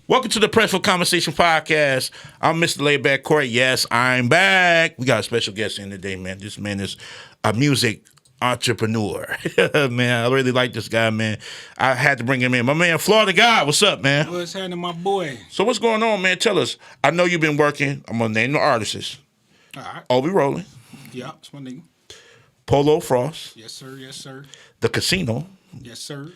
Welcome to the Press for Conversation podcast. I'm Mr. Layback Corey. Yes, I'm back. We got a special guest in today, man. This man is a music entrepreneur. Man, I really like this guy, man. I had to bring him in. My man, Flawed the guy. What's up, man? What's happening, my boy? So what's going on, man? Tell us. I know you've been working. I'm going to name the artists. All right. Obi Rolling, Yeah, it's my nigga. Polo Frost, Yes, sir. Yes, sir. The Casino, Yes, sir.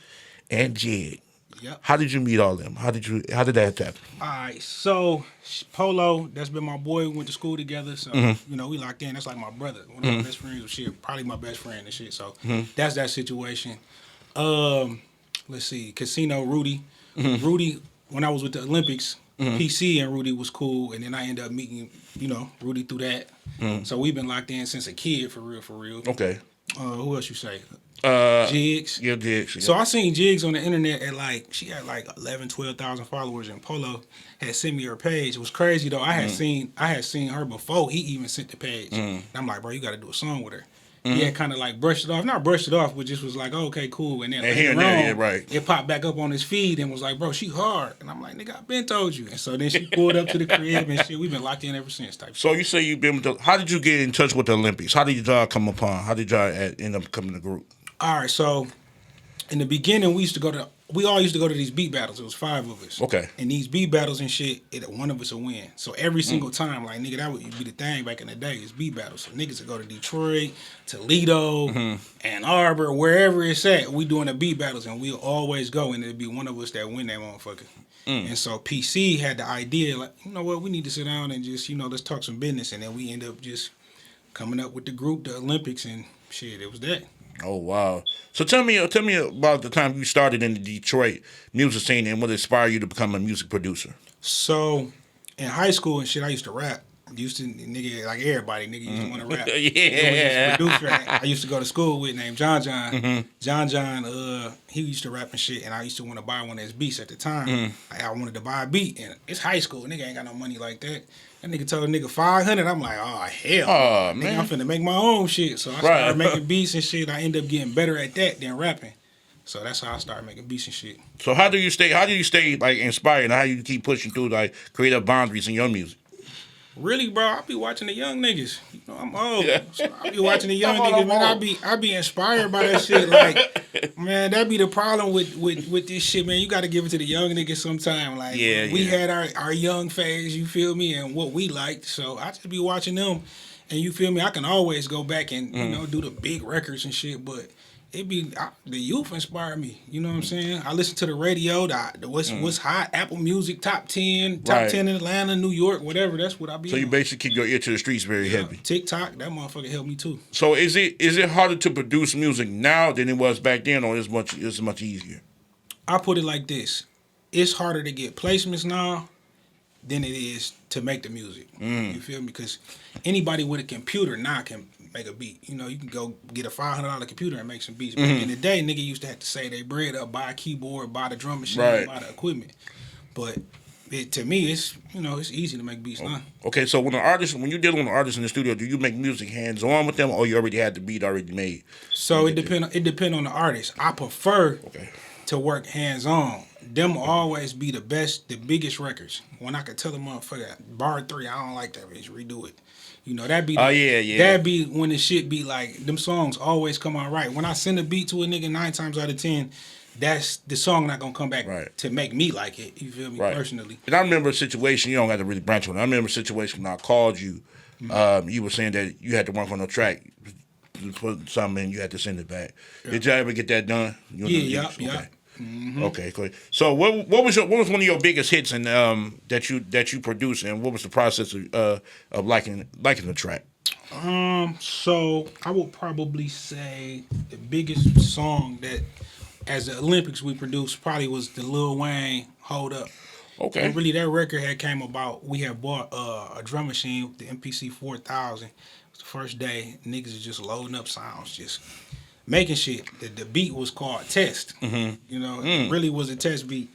and Jig. Yep. How did you meet all them? How did that happen? All right. So, Polo, that's been my boy. We went to school together. So, we locked in. That's like my brother. One of my best friends. Shit, probably my best friend and shit. So, that's that situation. Let's see. Casino, Rudy. Rudy, when I was with the Olympics, PC and Rudy was cool. And then I ended up meeting, Rudy through that. So, we've been locked in since a kid, for real, for real. Okay. Who else you say? Jigs. Yeah, Jigs. Yeah. So I seen Jigs on the internet at she had 11, 12,000 followers, and Polo had sent me her page. It was crazy though. I had seen her before he even sent the page. And I'm like, bro, you got to do a song with her. He had kind of brushed it off, not brushed it off, but just was like, oh, okay, cool. And then it popped back up on his feed and was like, bro, she hard. And I'm like, nigga, I been told you. And so then she pulled up to the crib and shit. We've been locked in ever since. So you say you've been with how did you get in touch with the Olympics? How did y'all come upon? How did y'all end up coming to group? All right, so in the beginning, we all used to go to these beat battles. It was 5 of us. Okay. And these beat battles and shit, one of us will win. So every single time, nigga, that would be the thing back in the day, is beat battles. So niggas would go to Detroit, Toledo, Ann Arbor, wherever it's at, we doing the beat battles, and we'll always go, and it'd be one of us that win that motherfucker. And so PC had the idea, you know what, we need to sit down and just, let's talk some business. And then we end up just coming up with the group, the Olympics, and shit, it was that. Oh wow! So tell me about the time you started in the Detroit music scene and what inspired you to become a music producer. So in high school and shit, I used to rap. Nigga, like everybody, nigga used to want to rap. Yeah. Producer I used to go to school with named John. John, he used to rap and shit, and I used to want to buy one of his beats at the time. I wanted to buy a beat, and it's high school. Nigga ain't got no money like that. That nigga told a nigga 500. I'm like, oh hell, oh, nigga, man. I'm finna make my own shit. So I started making beats and shit. I ended up getting better at that than rapping. So that's how I started making beats and shit. So how do you stay inspired? And how do you keep pushing through creative boundaries in your music? Really, bro, I be watching the young niggas. I'm old. Yeah. So I be watching the young niggas, man. I be inspired by that shit. Man, that be the problem with this shit, man. You got to give it to the young niggas sometime. We had our young phase, you feel me, and what we liked. So I just be watching them, and you feel me. I can always go back and do the big records and shit, but the youth inspire me. You know what I'm saying? I listen to the radio, what's hot, Apple Music, top 10 in Atlanta, New York, whatever. That's what I be. So you basically keep your ear to the streets very heavy. TikTok, that motherfucker helped me too. So is it harder to produce music now than it was back then, or is it much easier? I put it like this: it's harder to get placements now than it is to make the music. You feel me? Because anybody with a computer now can make a beat. You can go get a $500 computer and make some beats. Back in the day, nigga used to have to save their bread up, buy a keyboard, buy the drum machine, buy the equipment. But to me, it's it's easy to make beats now. Okay, so when you're dealing with an artist in the studio, do you make music hands on with them, or you already had the beat already made? So it depend on the artist. I prefer to work hands on. Them always be the biggest records. When I could tell the motherfucker, bar 3, I don't like that bitch, redo it. That'd be that'd be when the shit be like, them songs always come out right. When I send a beat to a nigga 9 times out of 10, that's the song not gonna come back to make me like it. You feel me? Personally. And I remember a situation, you don't have to really branch on it. I remember a situation when I called you. You were saying that you had to work on a track, put something in, you had to send it back. Yeah. Did you ever get that done? Yeah. Okay, cool. So what was one of your biggest hits and that you produced, and what was the process of liking the track? So I would probably say the biggest song that as the Olympics we produced probably was the Lil Wayne Hold Up. Okay. And really that record had came about, we had bought a drum machine, the MPC 4000. It was the first day, niggas is just loading up sounds, just making shit. The beat was called Test. It really was a test beat.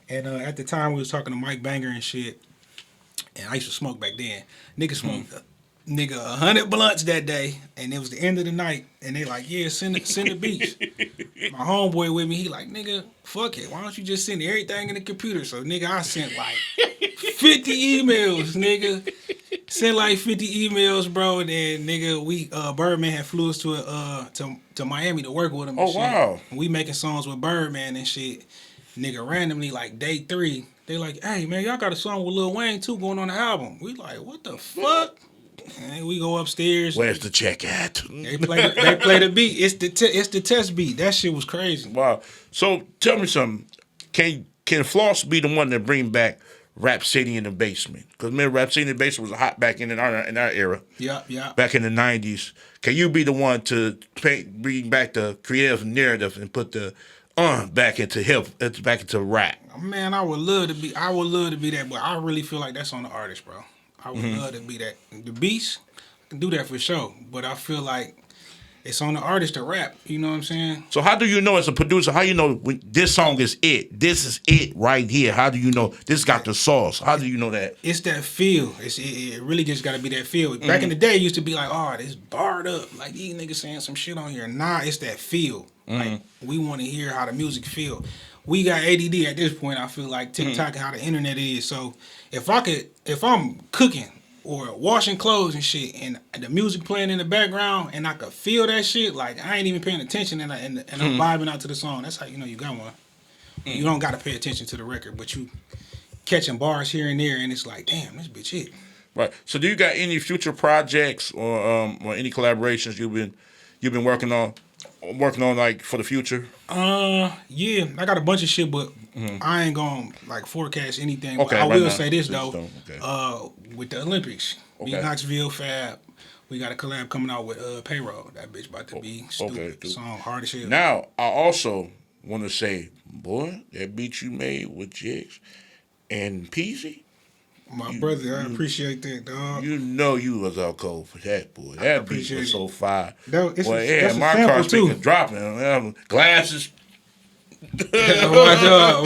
And at the time we was talking to Mike Banger and shit, and I used to smoke back then. Niggas smoked nigga 100 blunts that day, and it was the end of the night, and they like, yeah, send the beats. My homeboy with me, he like, nigga, fuck it, why don't you just send everything in the computer? So nigga, I sent like 50 emails, nigga. Sent like 50 emails, bro, and then nigga, we Birdman had flew us to Miami to work with him. And Oh shit. wow. And we making songs with Birdman and shit. Nigga, randomly like day 3, they like, hey man, y'all got a song with Lil Wayne too going on the album. We like, what the fuck? And we go upstairs. Where's the check at? They play the beat. It's the test beat. That shit was crazy. Wow. So tell me something. Can Floss be the one that bring back Rap City in the Basement? Because remember, Rap City in the Basement was hot back in our era. Yeah. Back in the 90s. Can you be the one to bring back the creative narrative and put the back into back into rap? Man, I would love to be that, but I really feel like that's on the artist, bro. I would love to be that. The beast, I can do that for sure, but I feel like it's on the artist to rap. You know what I'm saying? So how do you know as a producer, how you know when this song is it? This is it right here. How do you know this got the sauce? How do you know that? It's that feel. It really just got to be that feel. Back in the day, it used to be like, oh, this barred up. Like, these niggas saying some shit on here. Nah, it's that feel. Like, we want to hear how the music feel. We got ADD at this point, I feel like, TikTok and how the internet is. So if I'm cooking or washing clothes and shit, and the music playing in the background, and I could feel that shit, like I ain't even paying attention, and I'm vibing out to the song. That's how you know you got one. You don't got to pay attention to the record, but you catching bars here and there, and it's like, damn, this bitch hit. Right. So do you got any future projects or any collaborations you've been working on like for the future? Yeah, I got a bunch of shit, but I ain't gonna like forecast anything. Okay, I right will now. say this though, Okay. with the Olympics, Okay. Knoxville Fab, we got a collab coming out with Payroll. That bitch about to be stupid. Okay, dude. Song hard as hell. Now I also want to say, boy, that beat you made with Jigs and Peasy. My brother, I appreciate that, dog. You know you was out cold for that, boy. That beat appreciate was it. so fire. That's a my sample, car too. speaker dropping. Glasses. Watch out.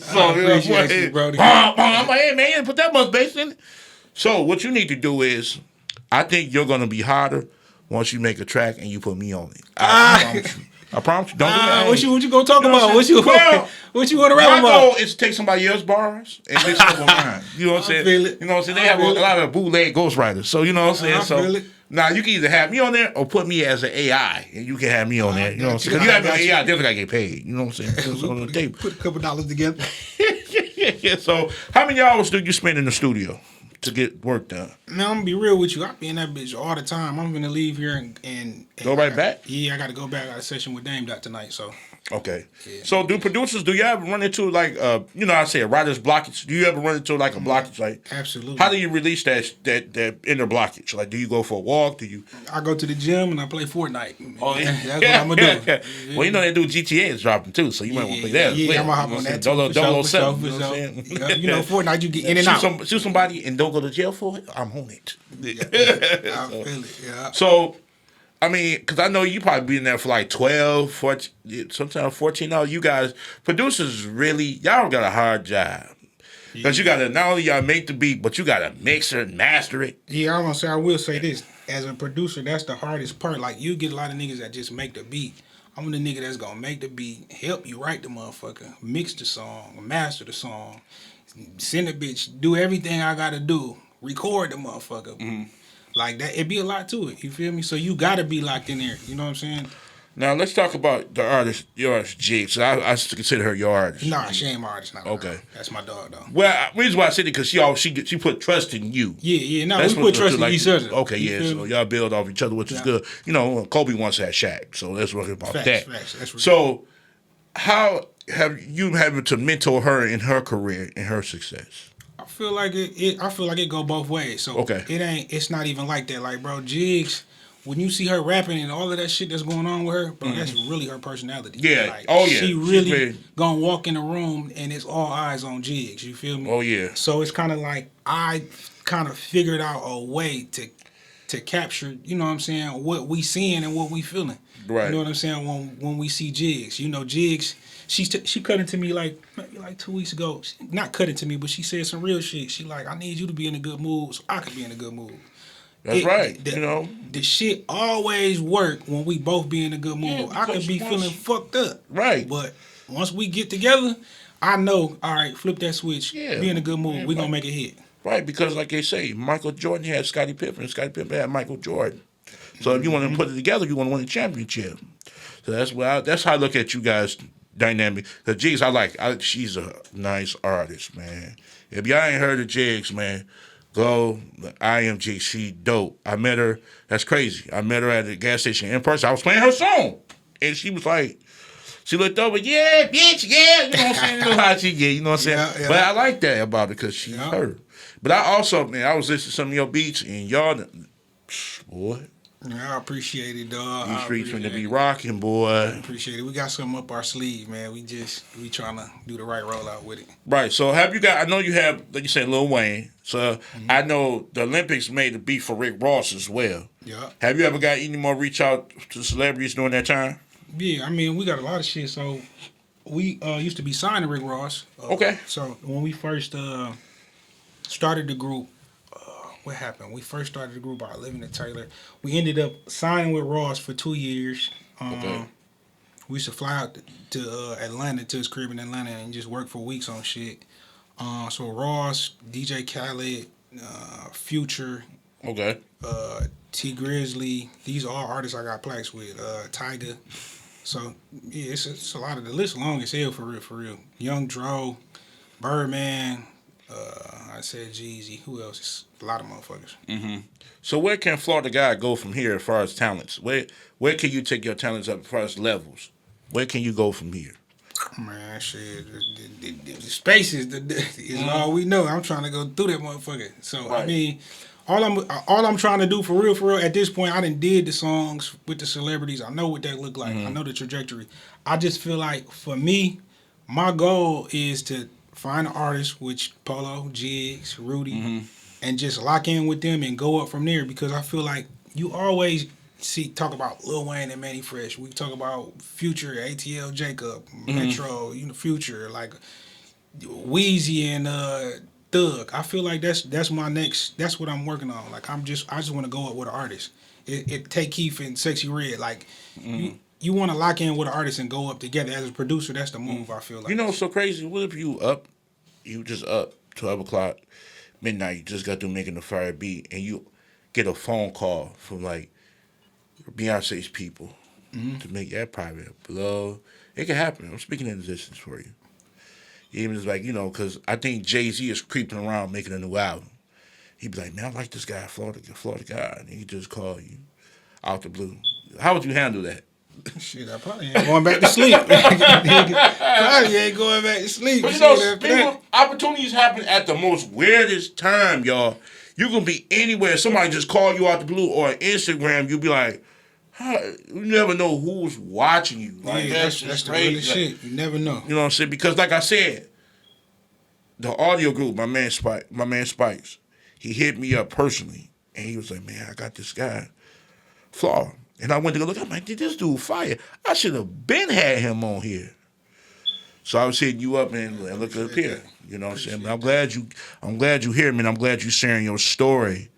So, I appreciate you, Brody. I'm like, hey, man, you didn't put that much bass in it. So what you need to do is, I think you're going to be hotter once you make a track and you put me on it. I promise you. I promise you. Don't do that. What you gonna talk You know about? what I'm saying? What you want to My rap about? goal is to take somebody else's bars and mix it up with mine. You know what I'm saying? feel it. You know what I'm saying? They have a lot of bootleg ghostwriters. So you know what I'm saying? I feel it. Now you can either have me on there or put me as an AI, and you can have me on there. You know what I'm saying? Because you have me on AI, definitely gotta get paid. You know what I'm saying? It's on the table. Put a couple dollars together. Yeah. So how many hours do you spend in the studio to get work done? Man, I'm gonna be real with you. I be in that bitch all the time. I'm gonna leave here and Go right back? Yeah, I gotta go back. I got a session with Dame Dot tonight, so. Okay. So do you ever run into like I say a writer's blockage? Do you ever run into like a blockage? Like Absolutely. how do you release that inner blockage? Like do you go for a walk? Do you I go to the gym and I play Fortnite. Oh, yeah. That's what I'm gonna do. Well, you know they do GTA is dropping too, so you might want to play that. Yeah, I'm gonna hop on that too. 007. For You know what I'm sure. saying? Yeah, you know, Fortnite, you get in and out. Shoot somebody and don't go to jail for it. I'm on it. I feel it. Yeah. So, I mean, because I know you probably been there for like 12, 14, sometimes 14 hours. You guys, producers really, y'all got a hard job. Because you got to, not only y'all make the beat, but you got to mix it and master it. Yeah, I will say this. As a producer, that's the hardest part. Like, you get a lot of niggas that just make the beat. I'm the nigga that's going to make the beat, help you write the motherfucker, mix the song, master the song, send the bitch, do everything I got to do, record the motherfucker. Mm-hmm. Like that, it'd be a lot to it. You feel me? So you gotta be locked in there. You know what I'm saying? Now let's talk about the artist, your artist, Jigs. I consider her your artist. Nah, she ain't my artist. Not okay, her. That's my dog though. Well, reason why I said it because she put trust in you. Yeah. No, we put trust in each other. Okay, yeah. So y'all build off each other, which is good. You know, Kobe once had Shaq, so let's work about that. Facts. That's so, how have you having to mentor her in her career and her success? I feel like it go both ways. So okay. It's not even like that. Like, bro, Jigs, when you see her rapping and all of that shit that's going on with her, bro, that's really her personality. Yeah. Like, she really gonna walk in the room and it's all eyes on Jigs. You feel me? Oh yeah. So it's kind of like I kind of figured out a way to to capture, you know what I'm saying, what we seeing and what we feeling. Right. You know what I'm saying? When we see Jigs, you know, Jigs, she cut into me like 2 weeks ago. Not cut into me, but she said some real shit. She like, I need you to be in a good mood so I can be in a good mood. That's right. You know, the shit always work when we both be in a good mood. Yeah, I could be feeling fucked up. Right. But once we get together, I know, all right, flip that switch. Yeah. Be in a good mood. Yeah, we gonna make it hit. Right, because like they say, Michael Jordan had Scottie Pippen, and Scottie Pippen had Michael Jordan. So if you want to put it together, you want to win a championship. So that's how I look at you guys' dynamic. Because Jigs, she's a nice artist, man. If y'all ain't heard of Jigs, man, go. I am Jigs. She dope. I met her. That's crazy. I met her at the gas station in person. I was playing her song, and she was like, she looked over, yeah, bitch, yeah. You know what I'm saying? You know how she get. You know what I'm saying? Yeah, yeah. But I like that about her because she's her. But I also, man, I was listening to some of your beats, and y'all, boy. Yeah, I appreciate it, dog. These streets finna be rocking, boy. I appreciate it. We got something up our sleeve, man. We trying to do the right rollout with it. Right. So have you got? I know you have, like you said, Lil Wayne. So I know the Olympics made a beat for Rick Ross as well. Yeah. Have you ever got any more reach out to celebrities during that time? Yeah, I mean, we got a lot of shit. So we used to be signed to Rick Ross. Okay. So when we first started the group, what happened? We first started the group by living in Taylor. We ended up signing with Ross for 2 years. Okay. We used to fly out to Atlanta, to his crib in Atlanta, and just work for weeks on shit. So Ross, DJ Khaled, Future, okay, T Grizzly. These are all artists I got plaques with. Tyga. So yeah, it's a lot of the list long as hell for real. Young Dro, Birdman. I said Jeezy. Who else? It's a lot of motherfuckers. Mm-hmm. So where can Flawed Guy go from here as far as talents? Where can you take your talents up as far as levels? Where can you go from here? Man, shit, the spaces is all we know. I'm trying to go through that motherfucker. So right. I mean, all I'm trying to do for real at this point, I done did the songs with the celebrities. I know what they look like. I know the trajectory. I just feel like for me, my goal is to find an artist, which Polo, Jigs, Rudy, and just lock in with them and go up from there. Because I feel like you always talk about Lil Wayne and Manny Fresh. We talk about Future, ATL, Jacob, Metro, Future, like Weezy and Thug. I feel like that's my next. That's what I'm working on. Like I just want to go up with an artist. It take Keith and Sexy Red. Like you want to lock in with an artist and go up together as a producer. That's the move. I feel like. You know, so crazy. What if you just up 12 o'clock, midnight. You just got through making the fire beat, and you get a phone call from like Beyonce's people to make that private blow. It can happen. I'm speaking in existence for you. Even it's like, because I think Jay-Z is creeping around making a new album. He'd be like, man, I like this guy, Flawed Guy. And he just call you out the blue. How would you handle that? Shit, I probably ain't going back to sleep. Probably ain't going back to sleep. But opportunities happen at the most weirdest time, y'all. You can be anywhere. Somebody just call you out the blue, or Instagram, you'll be like, you never know who's watching you. Like, yeah, that's the real shit. You never know. You know what I'm saying? Because like I said, the audio group, my man Spikes, he hit me up personally, and he was like, man, I got this guy, Flawed. And I went to go look. I'm like, this dude fire. I should have been had him on here. So I was hitting you up and look up here. You know what I'm saying? But I'm glad you here, man. I'm glad you sharing your story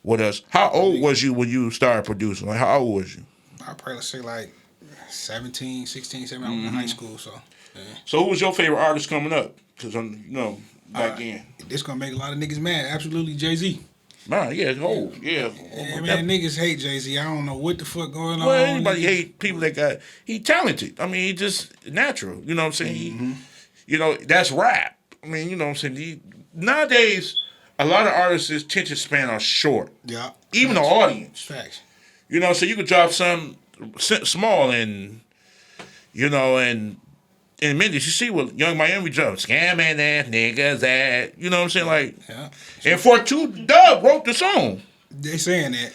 with us. How old was you when you started producing? Like, how old was you? I'd probably say like 16, 17. I was in high school, so. Yeah. So who was your favorite artist coming up? Because, back then. This going to make a lot of niggas mad. Absolutely Jay-Z. Man, yeah. Man, niggas hate Jay-Z. I don't know what the fuck going on. Well, anybody hate people that he talented. I mean, he just natural. You know what I'm saying? That's rap. I mean, you know what I'm saying? Nowadays, a lot of artists' attention span are short. Yeah. Even the audience. Facts. So you could drop some small and, in minutes, you see what Young Miami dropped. Scamming ass niggas that. You know what I'm saying? Like, yeah. And 42 Dub wrote the song. They saying that.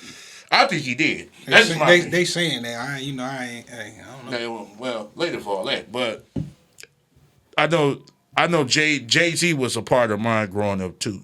I think he did. They saying that. I don't know. Okay, well, later for all that. But I know Jay-Z was a part of mine growing up too.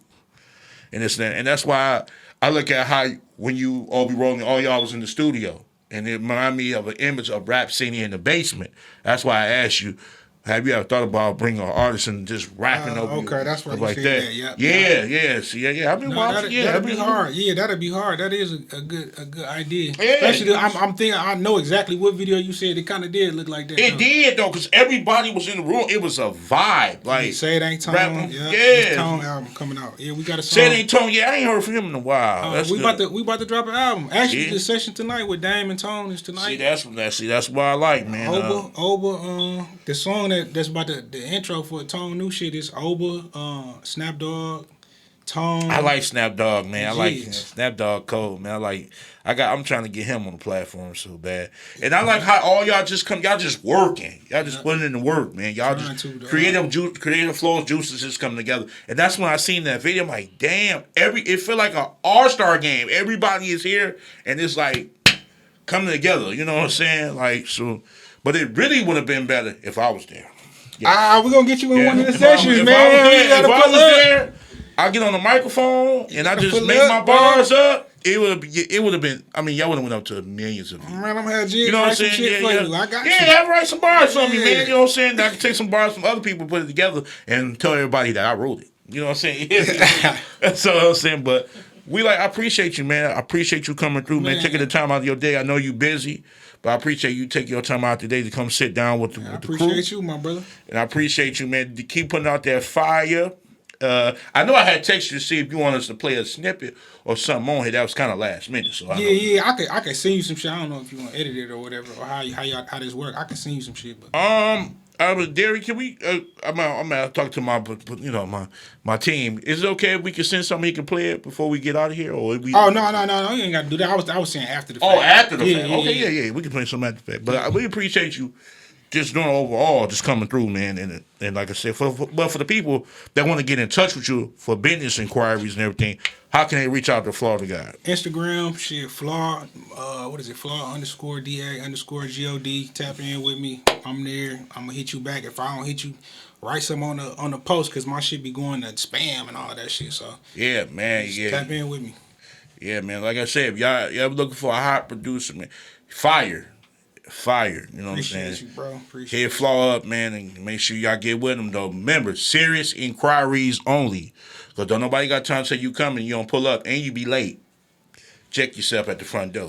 and this and that. And that's why I look at how when you all be rolling, all y'all was in the studio, and it reminded me of an image of Rap City in the basement. That's why I asked you. Have you ever thought about bringing an artist and just rapping over okay, that's what you like said that? Yeah. See, I've been watching. That'd be hard. Yeah, that'd be hard. That is a good idea. Yeah. Especially, I'm thinking. I know exactly what video you said. It kind of did look like that. It did though, because everybody was in the room. It was a vibe. Like Say It Ain't Tone. Rapping. It's Tone album coming out. Yeah, we got a song. Say It Ain't Tone. Yeah, I ain't heard from him in a while. We about to drop an album. Actually, the session tonight with Dame and Tone is tonight. That's what I like, man. Oba, the song that's about the intro for Tone new shit is Oba, Snap Dogg, Tone. I like Snap Dogg, man. I like Snap Dogg Code, man. I'm trying to get him on the platform so bad. And I like how all y'all just working. Y'all just putting in the work, man. Y'all just creative flows, juices just coming together. And that's when I seen that video. I'm like, damn, it feel like an all-star game. Everybody is here and it's like coming together. You know what I'm saying? Like, so, but it really would have been better if I was there. Yeah. We're going to get you in one of the sessions, man. If I was there, I get on the microphone and I just make my bars up. It would have been. I mean, y'all would have went up to millions of views. Man, I'm having you know what I'm saying? I got you. Yeah, write some bars for me, man. You know what I'm saying? I can take some bars from other people, put it together, and tell everybody that I wrote it. You know what I'm saying? That's what I'm saying. But I appreciate you, man. I appreciate you coming through, man. Taking the time out of your day. I know you busy. But I appreciate you taking your time out today to come sit down with the crew. I appreciate you, my brother. And I appreciate you, man, to keep putting out that fire. I know I had texted you to see if you want us to play a snippet or something on here. That was kind of last minute. So I can send you some shit. I don't know if you want to edit it or whatever, or how this work. I can send you some shit. But. Derry, can we? I'm gonna talk to my team. Is it okay if we can send something he can play it before we get out of here, or we? Oh no, you ain't got to do that. I was saying after the fact. Oh, after the fact. Okay, yeah. We can play something after the fact. But we appreciate you just doing overall, just coming through, man. And like I said, for the people that want to get in touch with you for business inquiries and everything, how can they reach out to Flawed the Guy? Instagram, shit, Flawed. What is it? Flawed _DA_GOD. Tap in with me. I'm there. I'm gonna hit you back. If I don't hit you, write something on the post because my shit be going to spam and all that shit. So yeah, man, tap in with me. Yeah, man. Like I said, if y'all ever looking for a hot producer, man, fire. You know what I'm saying? Appreciate you, bro. Appreciate Head Flaw up, man, and make sure y'all get with them, though. Remember, serious inquiries only. Because don't nobody got time to say you coming, you don't pull up, and you be late. Check yourself at the front door.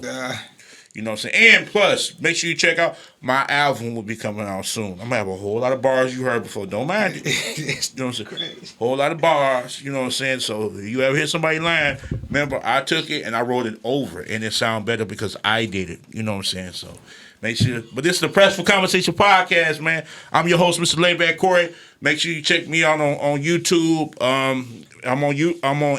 You know what I'm saying? And plus, make sure you check out my album will be coming out soon. I'm going to have a whole lot of bars you heard before. Don't mind it. You know what I'm saying? Whole lot of bars, you know what I'm saying? So if you ever hear somebody lying, remember, I took it and I wrote it over, and it sound better because I did it. You know what I'm saying? So make sure. But this is the Press for Conversation podcast, man. I'm your host, Mr. Layback Corey. Make sure you check me out on YouTube. I'm on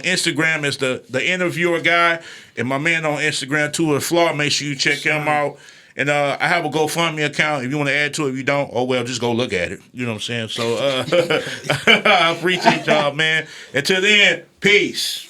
Instagram as the interviewer guy, and my man on Instagram too is Flawed. Make sure you check him out. And I have a GoFundMe account. If you want to add to it, if you don't, oh well, just go look at it. You know what I'm saying? So I appreciate y'all, man. Until then, peace.